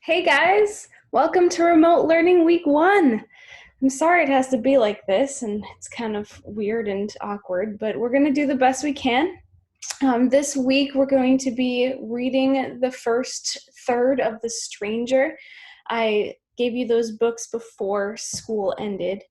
Hey guys, welcome to Remote Learning Week 1. I'm sorry it has to be like this and it's kind of weird and awkward, but we're going to do the best we can. This week we're going to be reading the first third of The Stranger. I gave you those books before school ended.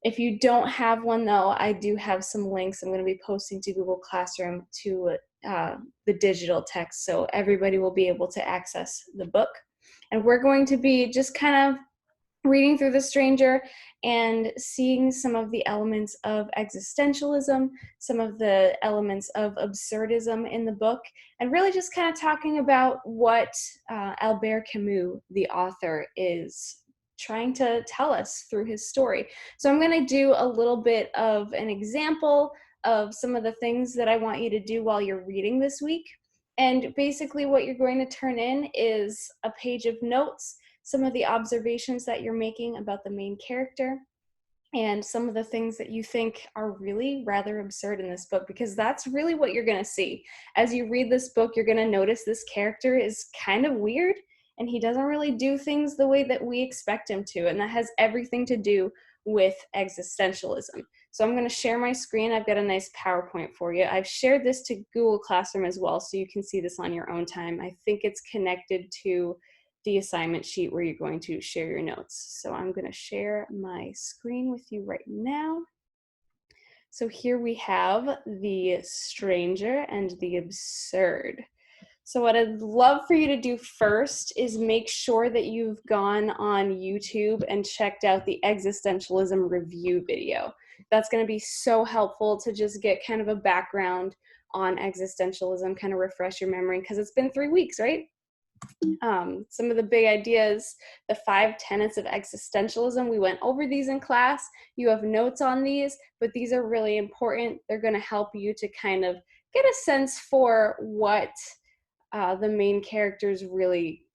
If you don't have one though, I do have some links I'm going to be posting to Google Classroom to the digital text, so everybody will be able to access the book. And we're going to be just kind of reading through The Stranger and seeing some of the elements of existentialism, some of the elements of absurdism in the book, and really just kind of talking about what Albert Camus, the author, is trying to tell us through his story. So I'm going to do a little bit of an example of some of the things that I want you to do while you're reading this week. And basically what you're going to turn in is a page of notes, some of the observations that you're making about the main character, and some of the things that you think are really rather absurd in this book, because that's really what you're going to see. As you read this book, you're going to notice this character is kind of weird, and he doesn't really do things the way that we expect him to, and that has everything to do with existentialism. So I'm going to share my screen. I've got a nice PowerPoint for you. I've shared this to Google Classroom as well, so you can see this on your own time. I think it's connected to the assignment sheet where you're going to share your notes. So I'm going to share my screen with you right now. So here we have The Stranger and the Absurd. So what I'd love for you to do first is make sure that you've gone on YouTube and checked out the Existentialism review video. That's going to be so helpful to just get kind of a background on existentialism, kind of refresh your memory, because it's been 3 weeks, right? Some of the big ideas, the 5 tenets of existentialism, we went over these in class. You have notes on these, but these are really important. They're going to help you to kind of get a sense for what the main character is really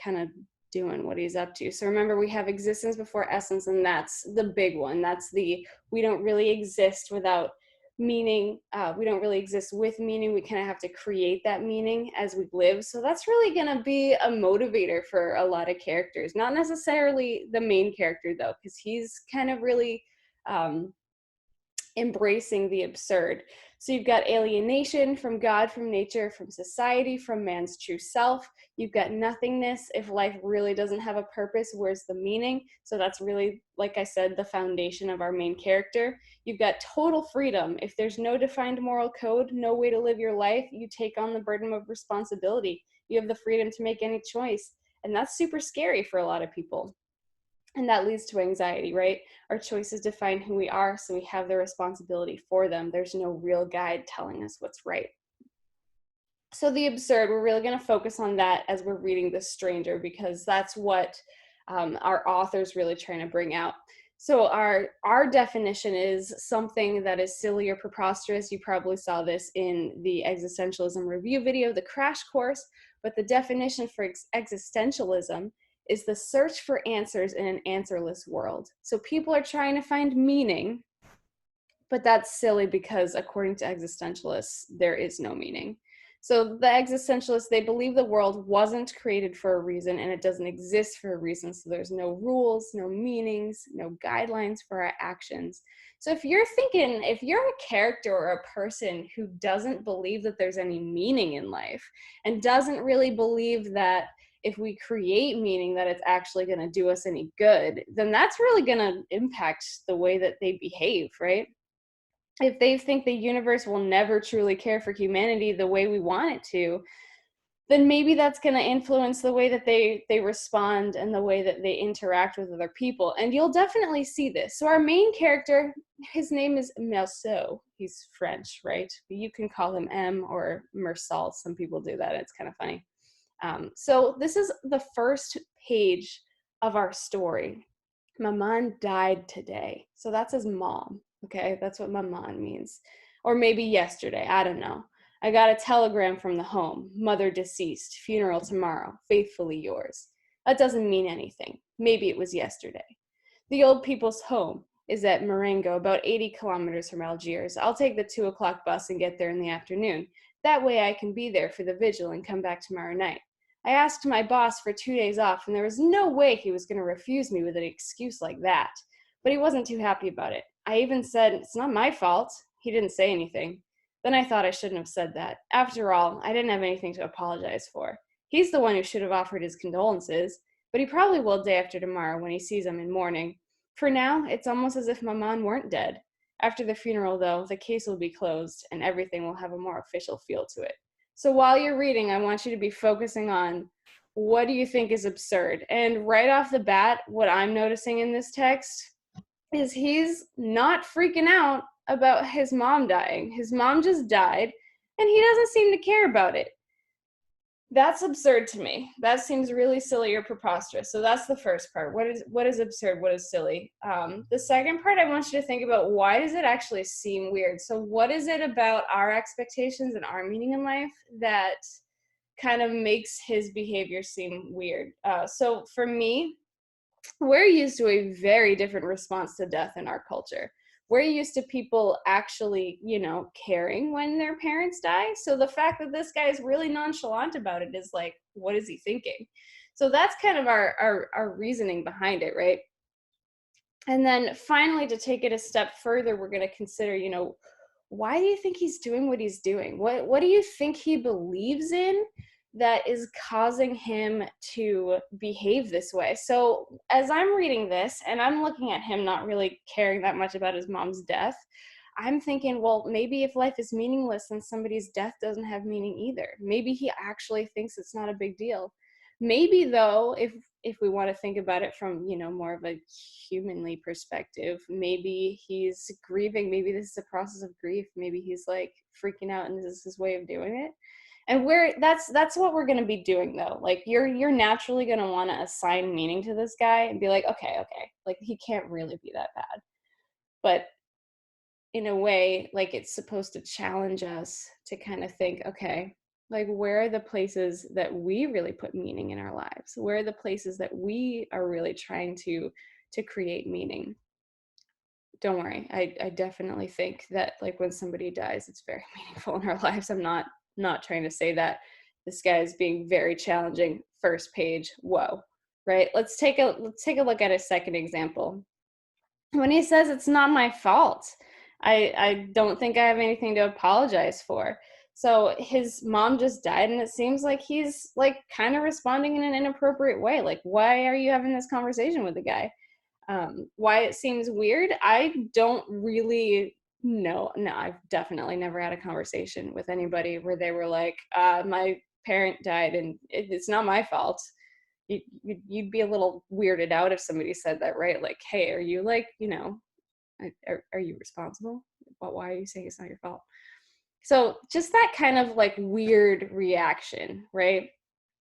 kind of doing, what he's up to. So remember, we have existence before essence, and that's the big one. That's the, we don't really exist without meaning. We don't really exist with meaning. We kind of have to create that meaning as we live. So that's really going to be a motivator for a lot of characters. Not necessarily the main character, though, because he's kind of really embracing the absurd. So you've got alienation from God, from nature, from society, from man's true self. You've got nothingness. If life really doesn't have a purpose, where's the meaning? So that's really, like I said, the foundation of our main character. You've got total freedom. If there's no defined moral code, no way to live your life, you take on the burden of responsibility. You have the freedom to make any choice. And that's super scary for a lot of people. And that leads to anxiety, right? Our choices define who we are, so we have the responsibility for them. There's no real guide telling us what's right. So the absurd, we're really going to focus on that as we're reading The Stranger, because that's what our author's really trying to bring out. So our definition is something that is silly or preposterous. You probably saw this in the Existentialism review video, the crash course, but the definition for existentialism is the search for answers in an answerless world. So people are trying to find meaning, but that's silly because according to existentialists, there is no meaning. So the existentialists, they believe the world wasn't created for a reason and it doesn't exist for a reason. So there's no rules, no meanings, no guidelines for our actions. So if you're a character or a person who doesn't believe that there's any meaning in life and doesn't really believe that if we create meaning that it's actually going to do us any good, then that's really going to impact the way that they behave, right? If they think the universe will never truly care for humanity the way we want it to, then maybe that's going to influence the way that they respond and the way that they interact with other people. And you'll definitely see this. So our main character, his name is Marceau. He's French, right? You can call him M or Marcel. Some people do that. It's kind of funny. So this is the first page of our story. Maman died today. So that's his mom. Okay, that's what maman means. Or maybe yesterday, I don't know. I got a telegram from the home. Mother deceased. Funeral tomorrow. Faithfully yours. That doesn't mean anything. Maybe it was yesterday. The old people's home is at Marengo, about 80 kilometers from Algiers. I'll take the 2 o'clock bus and get there in the afternoon. That way I can be there for the vigil and come back tomorrow night. I asked my boss for 2 days off, and there was no way he was going to refuse me with an excuse like that. But he wasn't too happy about it. I even said, "It's not my fault." He didn't say anything. Then I thought I shouldn't have said that. After all, I didn't have anything to apologize for. He's the one who should have offered his condolences, but he probably will day after tomorrow when he sees them in mourning. For now, it's almost as if Maman weren't dead. After the funeral, though, the case will be closed and everything will have a more official feel to it. So while you're reading, I want you to be focusing on, what do you think is absurd? And right off the bat, what I'm noticing in this text is he's not freaking out about his mom dying. His mom just died, and he doesn't seem to care about it. That's absurd to me. That seems really silly or preposterous. So that's the first part. What is absurd? What is silly? The second part, I want you to think about, why does it actually seem weird? So what is it about our expectations and our meaning in life that kind of makes his behavior seem weird? So for me, we're used to a very different response to death in our culture. We're used to people actually, caring when their parents die. So the fact that this guy is really nonchalant about it is like, what is he thinking? So that's kind of our reasoning behind it, right? And then finally, to take it a step further, we're going to consider, why do you think he's doing what he's doing? What do you think he believes in that is causing him to behave this way? So as I'm reading this and I'm looking at him not really caring that much about his mom's death, I'm thinking, well, maybe if life is meaningless, then somebody's death doesn't have meaning either. Maybe he actually thinks it's not a big deal. Maybe though, if we want to think about it from, more of a humanly perspective, maybe he's grieving. Maybe this is a process of grief. Maybe he's like freaking out and this is his way of doing it. And that's what we're going to be doing though. Like you're naturally going to want to assign meaning to this guy and be like, okay, like he can't really be that bad. But in a way, like it's supposed to challenge us to kind of think, okay, like where are the places that we really put meaning in our lives? Where are the places that we are really trying to create meaning? Don't worry, I definitely think that like when somebody dies, it's very meaningful in our lives. I'm not trying to say that this guy is being very challenging. First page, whoa, right? Let's take a look at a second example. When he says it's not my fault, I don't think I have anything to apologize for. So his mom just died, and it seems like he's like kind of responding in an inappropriate way. Like, why are you having this conversation with the guy? Why it seems weird, I don't really know. No, I've definitely never had a conversation with anybody where they were like, my parent died and it's not my fault. You'd be a little weirded out if somebody said that, right? Like, hey, are you like, are you responsible? Why are you saying it's not your fault? So just that kind of like weird reaction, right?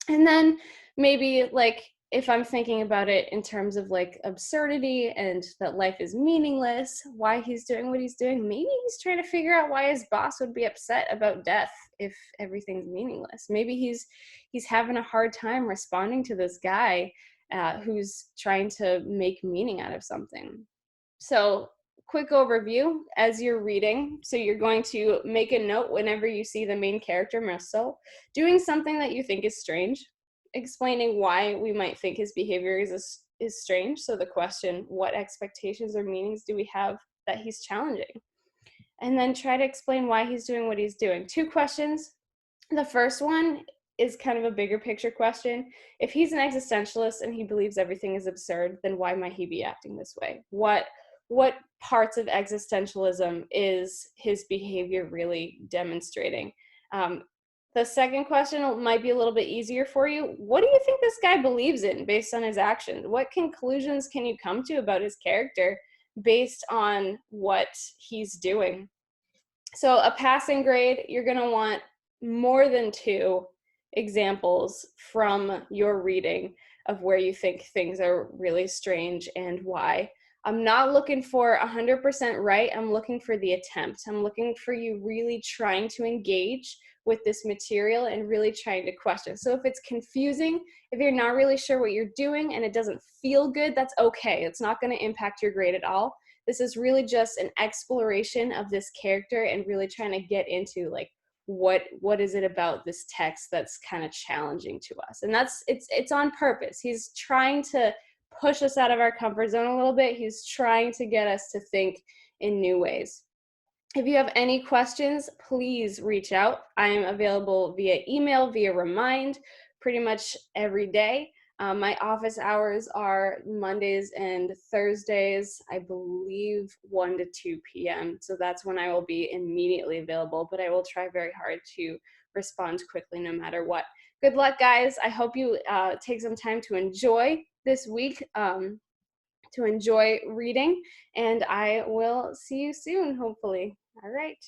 And then maybe like if I'm thinking about it in terms of like absurdity and that life is meaningless, why he's doing what he's doing, maybe he's trying to figure out why his boss would be upset about death if everything's meaningless. Maybe he's having a hard time responding to this guy who's trying to make meaning out of something. So quick overview as you're reading. So you're going to make a note whenever you see the main character, Marcel, doing something that you think is strange, explaining why we might think his behavior is strange. So the question, what expectations or meanings do we have that he's challenging? And then try to explain why he's doing what he's doing. 2 questions. The first one is kind of a bigger picture question. If he's an existentialist and he believes everything is absurd, then why might he be acting this way? What parts of existentialism is his behavior really demonstrating? The second question might be a little bit easier for you. What do you think this guy believes in based on his actions? What conclusions can you come to about his character based on what he's doing? So a passing grade, you're going to want more than 2 examples from your reading of where you think things are really strange and why. I'm not looking for 100% right. I'm looking for the attempt. I'm looking for you really trying to engage with this material and really trying to question. So if it's confusing, if you're not really sure what you're doing and it doesn't feel good, that's okay. It's not going to impact your grade at all. This is really just an exploration of this character and really trying to get into like, what is it about this text that's kind of challenging to us. And it's on purpose. He's trying to push us out of our comfort zone a little bit. He's trying to get us to think in new ways. If you have any questions, please reach out. I am available via email, via Remind, pretty much every day. My office hours are Mondays and Thursdays, I believe 1 to 2 p.m. So that's when I will be immediately available, but I will try very hard to respond quickly no matter what. Good luck, guys. I hope you take some time to enjoy this week, to enjoy reading, and I will see you soon, hopefully. All right.